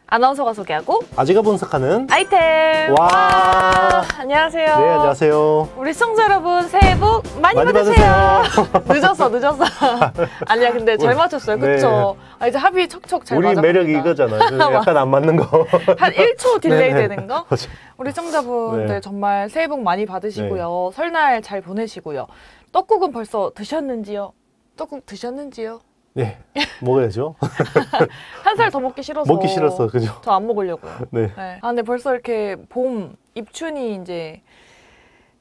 아나운서가 소개하고 아지가 분석하는 아이템. 와. 안녕하세요. 네, 안녕하세요. 우리 시청자 여러분 새해 복 많이 받으세요. 늦었어. 아니야, 근데 잘 맞췄어요. 그쵸? 네. 이제 합의 척척 잘 맞았습니다. 우리 매력이 이거잖아요. 약간 안 맞는 거. 한 1초 딜레이 네네. 되는 거? 우리 시청자분들 네. 정말 새해 복 많이 받으시고요. 설날 잘 보내시고요. 떡국은 벌써 드셨는지요? 떡국 드셨는지요? 네, 먹어야죠. 한 살 더 먹기 싫어서. 먹기 싫었어, 그죠? 저 안 먹으려고요. 네. 네. 아, 근데 벌써 이렇게 봄, 입춘이 이제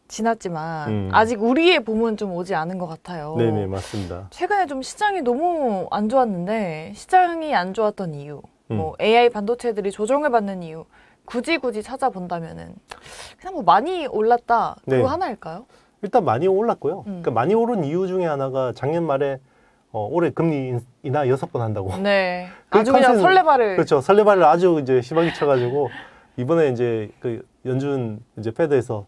지났지만 아직 우리의 봄은 좀 오지 않은 것 같아요. 네네, 맞습니다. 최근에 좀 시장이 너무 안 좋았는데 시장이 안 좋았던 이유, 뭐 AI 반도체들이 조정을 받는 이유 굳이 찾아본다면은 그냥 뭐 많이 올랐다 그거 네. 하나일까요? 일단 많이 올랐고요. 그러니까 많이 오른 이유 중에 하나가 작년 말에 올해 금리 인하 6번 한다고. 네. 그 아주 그냥 설레발을. 그렇죠. 설레발을 아주 이제 심하게 쳐가지고 이번에 이제 그 연준 이제 패드에서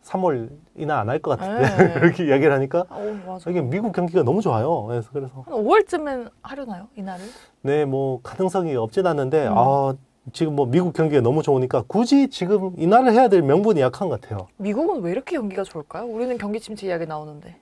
3월 인하 안 할 것 같은데 네. 이렇게 이야기를 하니까 맞아. 이게 미국 경기가 너무 좋아요. 그래서 한 5월쯤엔 하려나요? 인하를? 네, 뭐 가능성이 없진 않는데 지금 뭐 미국 경기가 너무 좋으니까 굳이 지금 인하를 해야 될 명분이 약한 것 같아요. 미국은 왜 이렇게 경기가 좋을까요? 우리는 경기 침체 이야기 나오는데.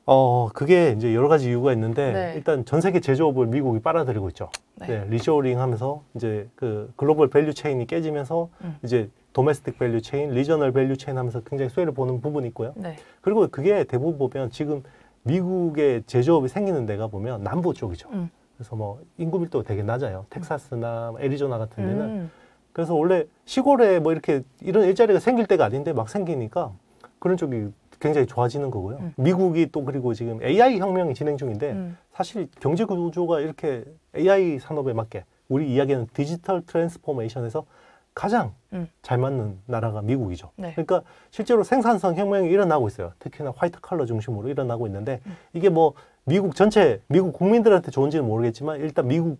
그게 이제 여러 가지 이유가 있는데 네. 일단 전 세계 제조업을 미국이 빨아들이고 있죠. 네. 리쇼어링 하면서 이제 그 글로벌 밸류 체인이 깨지면서 이제 도메스틱 밸류 체인, 리저널 밸류 체인 하면서 굉장히 수혜를 보는 부분이 있고요. 네. 그리고 그게 대부분 보면 지금 미국의 제조업이 생기는 데가 보면 남부 쪽이죠. 그래서 뭐 인구 밀도가 되게 낮아요. 텍사스나 애리조나 같은 데는. 그래서 원래 시골에 뭐 이렇게 이런 일자리가 생길 때가 아닌데 막 생기니까 그런 쪽이 굉장히 좋아지는 거고요. 미국이 또 그리고 지금 AI 혁명이 진행 중인데 사실 경제 구조가 이렇게 AI 산업에 맞게 우리 이야기하는 디지털 트랜스포메이션에서 가장 잘 맞는 나라가 미국이죠. 네. 그러니까 실제로 생산성 혁명이 일어나고 있어요. 특히나 화이트 칼러 중심으로 일어나고 있는데 이게 뭐 미국 전체, 미국 국민들한테 좋은지는 모르겠지만 일단 미국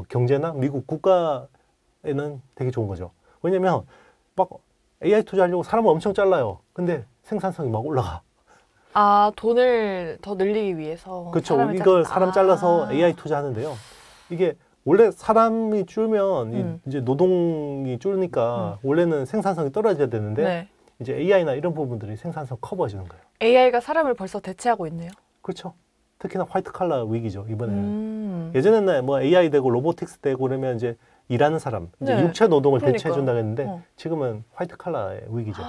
경제나 미국 국가에는 되게 좋은 거죠. 왜냐면 막 AI 투자하려고 사람을 엄청 잘라요. 근데 생산성이 막 올라가. 돈을 더 늘리기 위해서. 그렇죠. 이걸 사람 잘라서 AI 투자하는데요. 이게 원래 사람이 줄면 이제 노동이 줄니까 원래는 생산성이 떨어져야 되는데 이제 AI나 이런 부분들이 생산성 커버해 주는 거예요. AI가 사람을 벌써 대체하고 있네요. 그렇죠. 특히나 화이트 칼라 위기죠, 이번에는. 예전에는 뭐 AI 되고 로보틱스 되고 그러면 이제 일하는 사람, 이제 육체 노동을 대체해 준다고 했는데 지금은 화이트 칼라의 위기죠.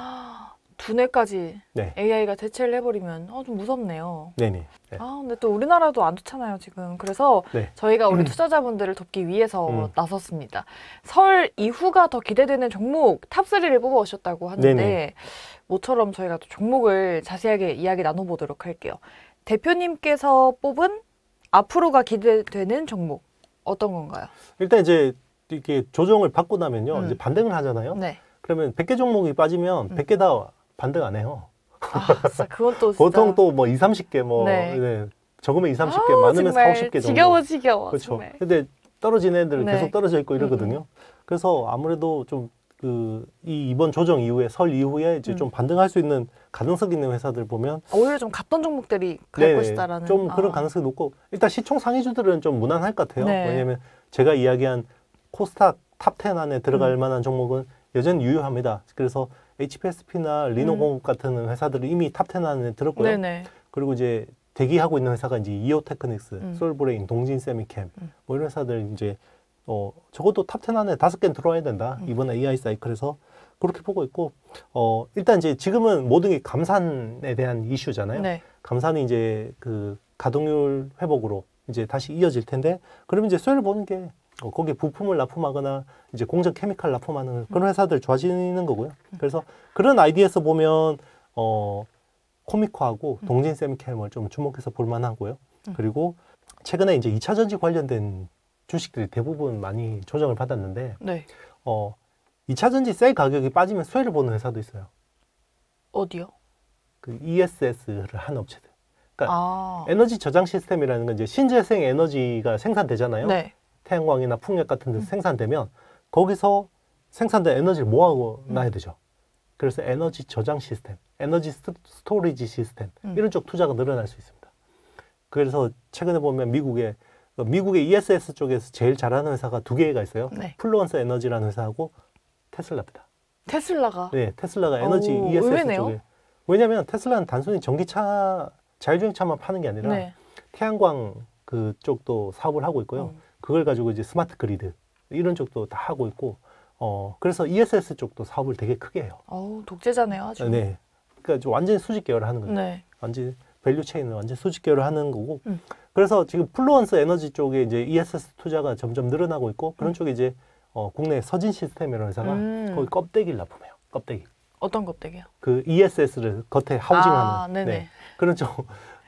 두뇌까지 AI가 대체를 해버리면 좀 무섭네요. 네네. 네. 근데 또 우리나라도 안 좋잖아요, 지금. 그래서 저희가 우리 투자자분들을 돕기 위해서 나섰습니다. 설 이후가 더 기대되는 종목 탑3를 뽑아오셨다고 하는데 모처럼 저희가 또 종목을 자세하게 이야기 나눠보도록 할게요. 대표님께서 뽑은 앞으로가 기대되는 종목 어떤 건가요? 일단 이제 이렇게 조정을 받고 나면요, 이제 반등을 하잖아요. 그러면 100개 종목이 빠지면 100개 다 반등 안 해요. 진짜 그건 또 진짜. 보통 또 뭐 2, 30개 뭐 적으면 2, 30개, 많으면 4, 50개 정도. 지겨워. 그렇죠. 정말. 근데 떨어진 애들은 계속 떨어져 있고 이러거든요. 그래서 아무래도 좀 이번 조정 이후에 설 이후에 이제 좀 반등할 수 있는 가능성 있는 회사들 보면 오히려 좀 갔던 종목들이 갈 것이다라는 좀 그런 가능성이 높고 일단 시총 상위주들은 좀 무난할 것 같아요. 왜냐하면 제가 이야기한 코스닥 탑10 안에 들어갈 만한 종목은 여전히 유효합니다. 그래서 HPSP나 리노공업 같은 회사들은 이미 탑10 안에 들었고요. 그리고 이제 대기하고 있는 회사가 이제 이오테크닉스, 솔브레인, 동진세미캠 뭐 이런 회사들 이제 적어도 탑10 안에 5개는 들어와야 된다. 이번 AI 사이클에서 그렇게 보고 있고 일단 이제 지금은 모든 게 감산에 대한 이슈잖아요. 감산이 이제 그 가동률 회복으로 이제 다시 이어질 텐데 그러면 이제 수혜를 보는 게 거기에 부품을 납품하거나 이제 공정 케미칼 납품하는 그런 회사들 좋아지는 거고요. 그래서 그런 아이디에서 보면 코미코하고 동진세미캠을 좀 주목해서 볼 만하고요. 그리고 최근에 이제 2차 전지 관련된 주식들이 대부분 많이 조정을 받았는데 2차 전지 셀 가격이 빠지면 수혜를 보는 회사도 있어요. 어디요? 그 ESS를 하는 업체들. 그러니까 에너지 저장 시스템이라는 건 이제 신재생 에너지가 생산되잖아요. 태양광이나 풍력 같은 데서 생산되면 거기서 생산된 에너지를 모아고 놔야 되죠. 그래서 에너지 저장 시스템, 에너지 스토리지 시스템 이런 쪽 투자가 늘어날 수 있습니다. 그래서 최근에 보면 미국의 미국의 ESS 쪽에서 제일 잘하는 회사가 두 개가 있어요. 네. 플루언스 에너지라는 회사하고 테슬라입니다. 테슬라가? 네, 테슬라가 에너지 ESS 의외네요. 쪽에. 왜냐하면 테슬라는 단순히 전기차, 자율주행차만 파는 게 아니라 네. 태양광 그쪽도 사업을 하고 있고요. 그걸 가지고 이제 스마트 그리드 이런 쪽도 다 하고 있고, 그래서 ESS 쪽도 사업을 되게 크게 해요. 독재자네요, 아주. 네, 그러니까 완전히 수직 계열을 하는 거죠. 네. 완전 밸류 체인을 완전 수직 계열을 하는 거고. 그래서 지금 플루언스 에너지 쪽에 이제 ESS 투자가 점점 늘어나고 있고, 그런 쪽에 이제 국내 서진 시스템이라는 회사가 거기 껍데기를 납품해요. 껍데기. 어떤 껍데기요? 그 ESS를 겉에 하우징하는. 네네. 네. 그런 쪽.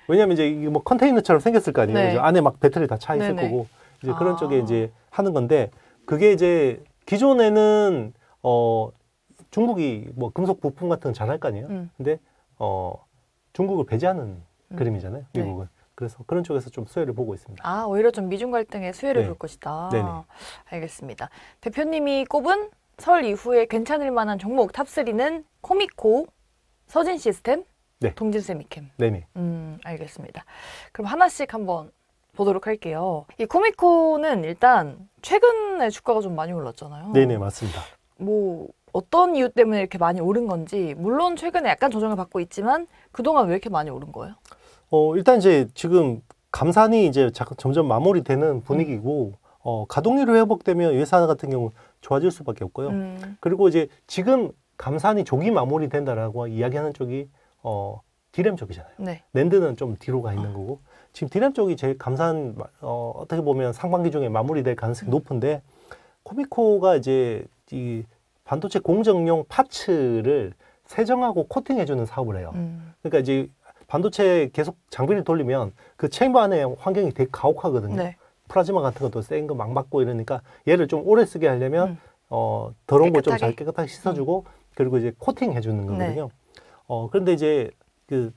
왜냐하면 이제 이게 뭐 컨테이너처럼 생겼을 거 아니에요. 네. 안에 막 배터리 다 차 있을 네네. 거고 이제 그런 쪽에 이제 하는 건데, 그게 이제 기존에는 중국이 뭐 금속 부품 같은 건 잘할 거 아니에요. 근데 중국을 배제하는 그림이잖아요. 미국은. 네. 그래서 그런 쪽에서 좀 수혜를 보고 있습니다. 오히려 좀 미중 갈등에 수혜를 네. 볼 것이다. 네네. 알겠습니다. 대표님이 꼽은 설 이후에 괜찮을 만한 종목 탑3는 코미코, 서진 시스템, 네. 동진 세미캠. 네네. 알겠습니다. 그럼 하나씩 한번 보도록 할게요. 이 코미코는 일단 최근에 주가가 좀 많이 올랐잖아요. 네네, 맞습니다. 뭐 어떤 이유 때문에 이렇게 많이 오른 건지, 물론 최근에 약간 조정을 받고 있지만 그동안 왜 이렇게 많이 오른 거예요? 일단 이제 지금 감산이 이제 점점 마무리되는 분위기고, 가동률이 회복되면 이 회사 같은 경우 좋아질 수밖에 없고요. 그리고 이제 지금 감산이 조기 마무리된다라고 이야기하는 쪽이 디램 쪽이잖아요. 네. 낸드는 좀 뒤로 가 있는 거고, 지금 디램 쪽이 제일 감산 어떻게 보면 상반기 중에 마무리될 가능성이 높은데, 코미코가 이제 이 반도체 공정용 파츠를 세정하고 코팅해주는 사업을 해요. 그러니까 이제 반도체 계속 장비를 돌리면 그 챔버 안에 환경이 되게 가혹하거든요. 네. 플라즈마 같은 것도 센 거 막 맞고 이러니까 얘를 좀 오래 쓰게 하려면 더러운 걸 좀 잘 깨끗하게 씻어주고 그리고 이제 코팅해주는 거거든요. 네. 그런데 이제 그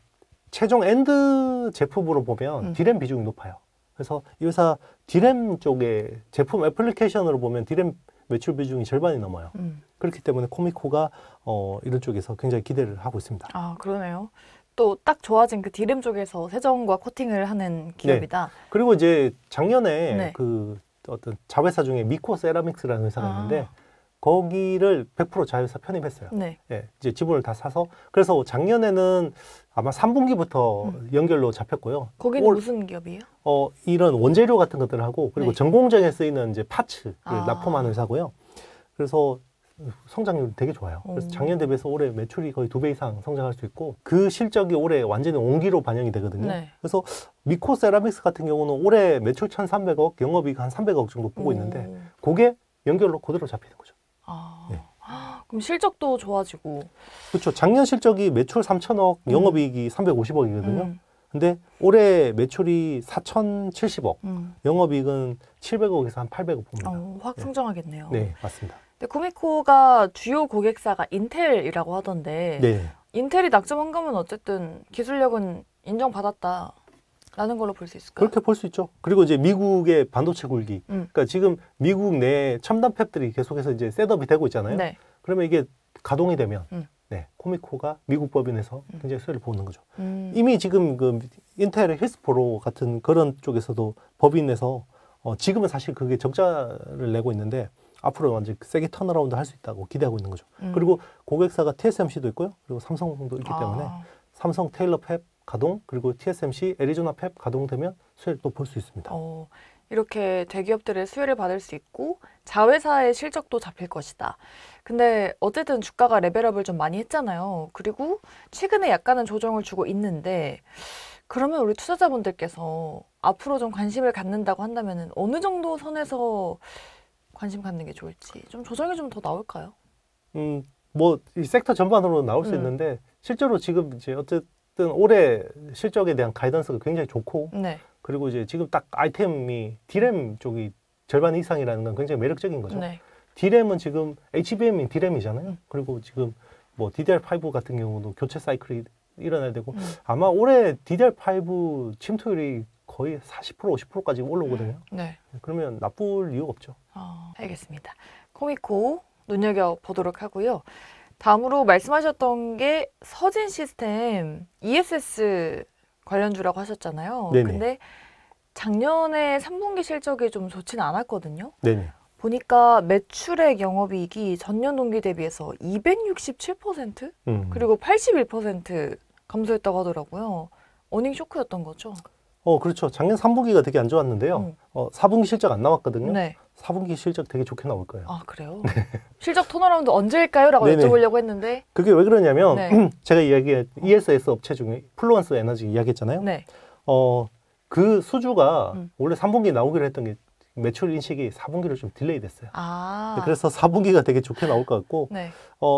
최종 엔드 제품으로 보면 디램 비중이 높아요. 그래서 이 회사 디램 쪽에 제품 애플리케이션으로 보면 디램 매출 비중이 절반이 넘어요. 그렇기 때문에 코미코가 이런 쪽에서 굉장히 기대를 하고 있습니다. 그러네요. 또 딱 좋아진 그 디램 쪽에서 세정과 코팅을 하는 기업이다. 네. 그리고 이제 작년에 네. 그 어떤 자회사 중에 미코 세라믹스라는 회사가 있는데 거기를 100% 자회사 편입했어요. 네. 예, 이제 지분을 다 사서. 그래서 작년에는 아마 3분기부터 연결로 잡혔고요. 거기는 무슨 기업이에요? 이런 원재료 같은 것들을 하고, 그리고 네. 전공정에 쓰이는 이제 파츠를 납품하는 회사고요. 그래서 성장률이 되게 좋아요. 그래서 작년 대비해서 올해 매출이 거의 2배 이상 성장할 수 있고, 그 실적이 올해 완전히 온기로 반영이 되거든요. 네. 그래서 미코 세라믹스 같은 경우는 올해 매출 1,300억, 영업이익 한 300억 정도 보고 있는데, 그게 연결로 그대로 잡히는 거죠. 네. 그럼 실적도 좋아지고. 그렇죠. 작년 실적이 매출 3,000억, 영업이익이 350억이거든요. 근데 올해 매출이 4,070억, 영업이익은 700억에서 한 800억 봅니다. 확 성장하겠네요. 네, 맞습니다. 근데 코미코가 주요 고객사가 인텔이라고 하던데, 네. 인텔이 낙점한 거면 어쨌든 기술력은 인정받았다. 라는 걸로 볼 수 있을까요? 그렇게 볼 수 있죠. 그리고 이제 미국의 반도체 굴기. 그러니까 지금 미국 내 첨단 팹들이 계속해서 이제 셋업이 되고 있잖아요. 네. 그러면 이게 가동이 되면 네, 코미코가 미국 법인에서 굉장히 수혜를 보는 거죠. 이미 지금 그 인텔의 힐스포로 같은 그런 쪽에서도 법인에서 지금은 사실 그게 적자를 내고 있는데 앞으로 완전 세게 턴어라운드 할 수 있다고 기대하고 있는 거죠. 그리고 고객사가 TSMC도 있고요. 그리고 삼성도 있기 때문에 삼성 테일러 팹 가동, 그리고 TSMC 애리조나 팹 가동되면 수혜를 또 볼 수 있습니다. 이렇게 대기업들의 수혜를 받을 수 있고 자회사의 실적도 잡힐 것이다. 근데 어쨌든 주가가 레벨업을 좀 많이 했잖아요. 그리고 최근에 약간은 조정을 주고 있는데, 그러면 우리 투자자분들께서 앞으로 좀 관심을 갖는다고 한다면 어느 정도 선에서 관심 갖는 게 좋을지, 좀 조정이 좀 더 나올까요? 뭐 이 섹터 전반으로 나올 수 있는데, 실제로 지금 이제 어쨌든 올해 실적에 대한 가이던스가 굉장히 좋고, 네. 그리고 이제 지금 딱 아이템이 디램 쪽이 절반 이상이라는 건 굉장히 매력적인 거죠. 네. 디램은 지금 HBM이 디램이잖아요. 그리고 지금 뭐 DDR5 같은 경우도 교체 사이클이 일어나야 되고, 아마 올해 DDR5 침투율이 거의 40% 50%까지 올라오거든요. 네. 그러면 나쁠 이유가 없죠. 알겠습니다. 코미코 눈여겨보도록 하고요. 다음으로 말씀하셨던 게 서진 시스템 ESS 관련주라고 하셨잖아요. 네네. 근데 작년에 3분기 실적이 좀 좋지는 않았거든요. 네네. 보니까 매출액 영업이익이 전년 동기 대비해서 267% 그리고 81% 감소했다고 하더라고요. 어닝 쇼크였던 거죠? 그렇죠. 작년 3분기가 되게 안 좋았는데요. 4분기 실적 안 나왔거든요. 네. 4분기 실적 되게 좋게 나올 거예요. 아, 그래요? 실적 턴어라운드 언제일까요? 라고 네네. 여쭤보려고 했는데. 그게 왜 그러냐면 네. 제가 이야기한 ESS 업체 중에 플루언스 에너지 이야기했잖아요. 네. 그 수주가 원래 3분기 나오기로 했던 게 매출 인식이 4분기로 좀 딜레이 됐어요. 아. 그래서 4분기가 되게 좋게 나올 것 같고 네.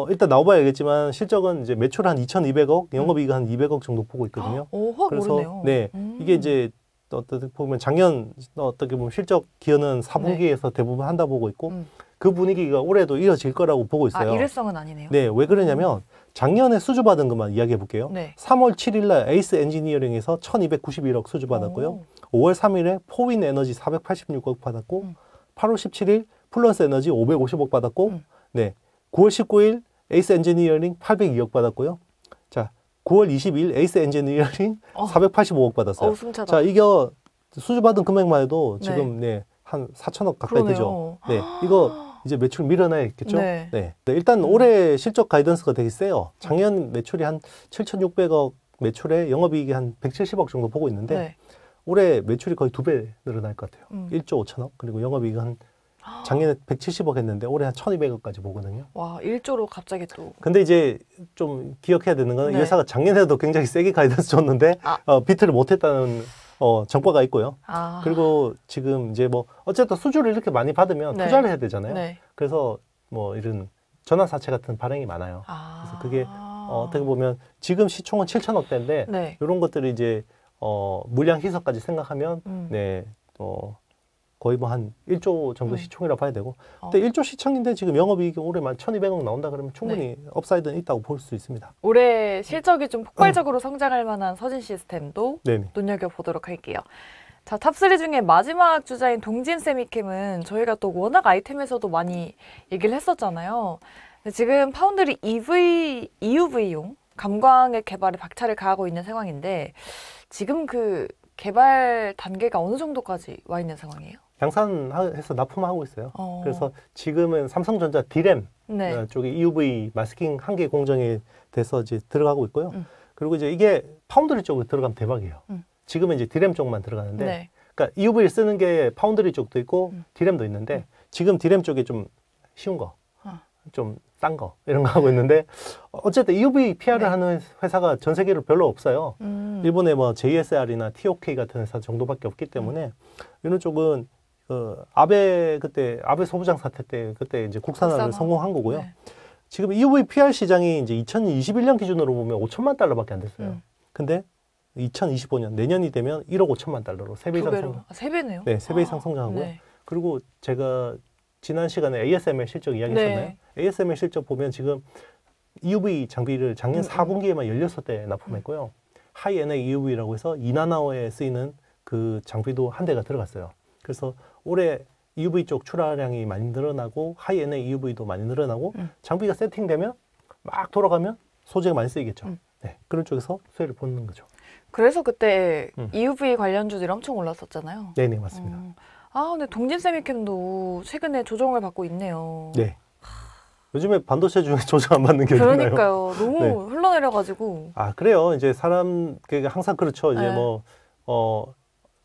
일단 나와봐야 알겠지만 실적은 이제 매출 한 2,200억, 영업이익 한 200억 정도 보고 있거든요. 오, 확 그래서 오르네요. 네, 이게 이제 어떻게 보면 작년 어떻게 보면 실적 기여는 4분기에서 대부분 한다 보고 있고 그 분위기가 올해도 이어질 거라고 보고 있어요. 아, 일회성은 아니네요. 네, 왜 그러냐면 작년에 수주 받은 것만 이야기해 볼게요. 네. 3월 7일 날 에이스 엔지니어링에서 1,291억 수주 받았고요. 5월 3일에 포윈 에너지 486억 받았고 8월 17일 플러스 에너지 550억 받았고 네. 9월 19일 에이스 엔지니어링 802억 받았고요. 자, 9월 20일 에이스 엔지니어링 485억 받았어요. 숨차다. 자, 이거 수주 받은 금액만 해도 지금 네, 한 4천억 가까이 그러네요. 되죠. 네. 이거 이제 매출 밀어내야겠죠? 네. 네. 일단 올해 실적 가이던스가 되게 세요. 작년 매출이 한 7,600억 매출에 영업이익이 한 170억 정도 보고 있는데 네. 올해 매출이 거의 2배 늘어날 것 같아요. 1조 5천억. 그리고 영업이익은 한 작년에 170억 했는데 올해 한 1,200억까지 보거든요. 와, 1조로 갑자기 또. 근데 이제 좀 기억해야 되는 건 이 네. 회사가 작년에도 굉장히 세게 가이던스 줬는데 비트를 못했다는 정과가 있고요. 그리고 지금 이제 뭐 어쨌든 수주를 이렇게 많이 받으면 네. 투자를 해야 되잖아요. 네. 그래서 뭐 이런 전환사채 같은 발행이 많아요. 그래서 그게 어떻게 보면 지금 시총은 7천억대인데 네. 이런 것들이 이제 물량 희석까지 생각하면 네, 거의 뭐 한 1조 정도 시총이라 봐야 되고 근데 1조 시총인데 지금 영업이익이 올해만 1,200억 나온다 그러면 충분히 업사이드는 있다고 볼 수 있습니다. 올해 실적이 좀 폭발적으로 성장할 만한 서진 시스템도 네네. 눈여겨보도록 할게요. 자, 탑3 중에 마지막 주자인 동진 세미캠은 저희가 또 워낙 아이템에서도 많이 얘기를 했었잖아요. 근데 지금 파운드리 EUV용 감광액 개발에 박차를 가하고 있는 상황인데 지금 그 개발 단계가 어느 정도까지 와 있는 상황이에요? 양산해서 납품하고 있어요. 그래서 지금은 삼성전자 D램 네. 쪽에 EUV 마스킹 한 개 공정에 돼서 이제 들어가고 있고요. 그리고 이제 이게 파운드리 쪽으로 들어가면 대박이에요. 지금은 이제 D램 쪽만 들어가는데, 네. 그러니까 EUV를 쓰는 게 파운드리 쪽도 있고 D램도 있는데 지금 D램 쪽이 좀 쉬운 거, 좀 싼 거 이런 거 하고 있는데 어쨌든 EUV PR을 네. 하는 회사가 전 세계로 별로 없어요. 일본에 뭐 JSR이나 TOK 같은 회사 정도밖에 없기 때문에 이런 쪽은 아베 소부장 사태 때 그때 이제 국산화를 성공한 거고요. 네. 지금 EUV PR 시장이 이제 2021년 기준으로 보면 5천만 달러밖에 안 됐어요. 근데 2025년 내년이 되면 1억 5천만 달러로 3배 이상 성장. 3배네요. 네, 3배 이상 성장하고요. 네. 그리고 제가 지난 시간에 ASML 실적 이야기했었나요? 네. ASML 실적 보면 지금 EUV 장비를 작년 4분기에만 16대 납품했고요. 하이엔의 EUV라고 해서 2나노에 쓰이는 그 장비도 한 대가 들어갔어요. 그래서 올해 EUV 쪽 출하량이 많이 늘어나고 하이엔의 EUV도 많이 늘어나고 장비가 세팅되면 막 돌아가면 소재가 많이 쓰이겠죠. 네, 그런 쪽에서 수혜를 보는 거죠. 그래서 그때 EUV 관련주들이 엄청 올랐었잖아요. 네네, 맞습니다. 근데 동진 세미캠도 최근에 조정을 받고 있네요. 네. 요즘에 반도체 중에 조정 안 받는 게 어딨나요? 그러니까요. 너무 네. 흘러내려가지고. 그래요. 이제 항상 그렇죠. 이제 네.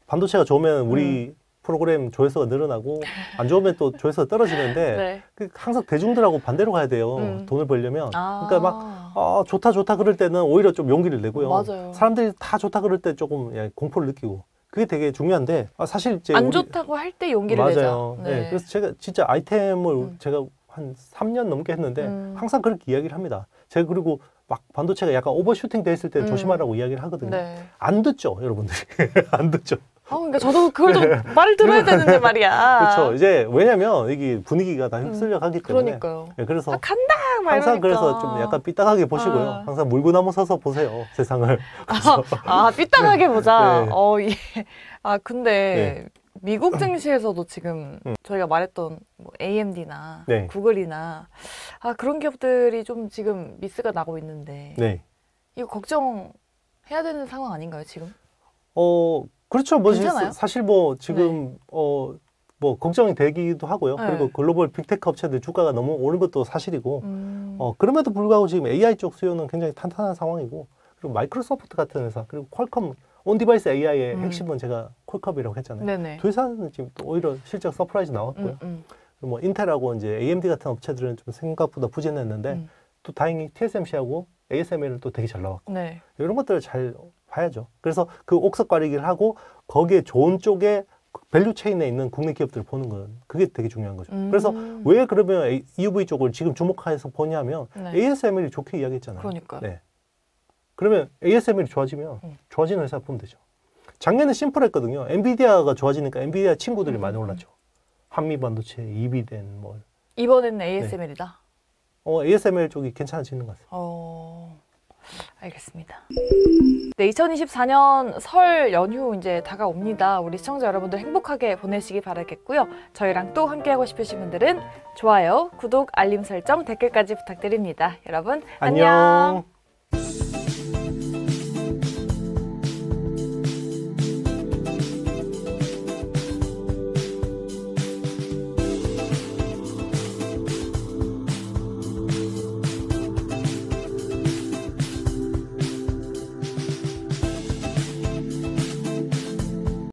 반도체가 좋으면 우리 프로그램 조회수가 늘어나고 안 좋으면 또 조회수가 떨어지는데 네. 항상 대중들하고 반대로 가야 돼요. 돈을 벌려면. 그러니까 막 좋다 그럴 때는 오히려 좀 용기를 내고요. 맞아요. 사람들이 다 좋다 그럴 때 조금 공포를 느끼고 그게 되게 중요한데 사실 이제 안 좋다고 할 때 용기를 맞아요. 내자. 네. 그래서 제가 진짜 아이템을 제가 한 3년 넘게 했는데 항상 그렇게 이야기를 합니다. 제가 그리고 막 반도체가 약간 오버슈팅 돼 있을 때 조심하라고 이야기를 하거든요. 네. 안 듣죠, 여러분들이. 안 듣죠. 그러니까 저도 그걸 좀 말을 들어야 되는데 말이야. 그렇죠. 이제 왜냐면 이게 분위기가 다 휩쓸려 가기 때문에. 그러니까요. 네, 그래서 간다! 항상 그래서 좀 약간 삐딱하게 보시고요. 항상 물구나무 서서 보세요, 세상을. 삐딱하게 보자. 네. 예. 근데 미국 증시에서도 지금 저희가 말했던 뭐 AMD나 네. 구글이나 그런 기업들이 좀 지금 미스가 나고 있는데 네. 이거 걱정해야 되는 상황 아닌가요, 지금? 그렇죠. 뭐 괜찮아요? 사실 뭐 지금 뭐 걱정이 되기도 하고요. 네. 그리고 글로벌 빅테크 업체들 주가가 너무 오른 것도 사실이고 그럼에도 불구하고 지금 AI 쪽 수요는 굉장히 탄탄한 상황이고 그리고 마이크로소프트 같은 회사 그리고 퀄컴 온디바이스 AI의 핵심은 제가 퀄컴이라고 했잖아요. 네네. 두 회사는 지금 또 오히려 실적 서프라이즈 나왔고요. 그리고 뭐 인텔하고 이제 AMD 같은 업체들은 좀 생각보다 부진했는데 또 다행히 TSMC하고 ASML은 또 되게 잘 나왔고 네. 이런 것들을 잘 봐야죠. 그래서 그 옥석 가리기를 하고 거기에 좋은 쪽에 밸류 체인에 있는 국내 기업들을 보는 건 그게 되게 중요한 거죠. 그래서 왜 그러면 EUV 쪽을 지금 주목해서 보냐면 네. ASML이 좋게 이야기했잖아요. 그러니까. 네. 그러면 ASML이 좋아지면 좋아지는 회사 보면 되죠. 작년에 심플했거든요. 엔비디아가 좋아지니까 엔비디아 친구들이 많이 올랐죠. 한미 반도체, 이비덴 뭐. 이번에는 ASML이다. ASML 쪽이 괜찮아지는 것 같아요. 알겠습니다. 네, 2024년 설 연휴 이제 다가옵니다. 우리 시청자 여러분들 행복하게 보내시기 바라겠고요. 저희랑 또 함께하고 싶으신 분들은 좋아요, 구독, 알림 설정, 댓글까지 부탁드립니다. 여러분 안녕.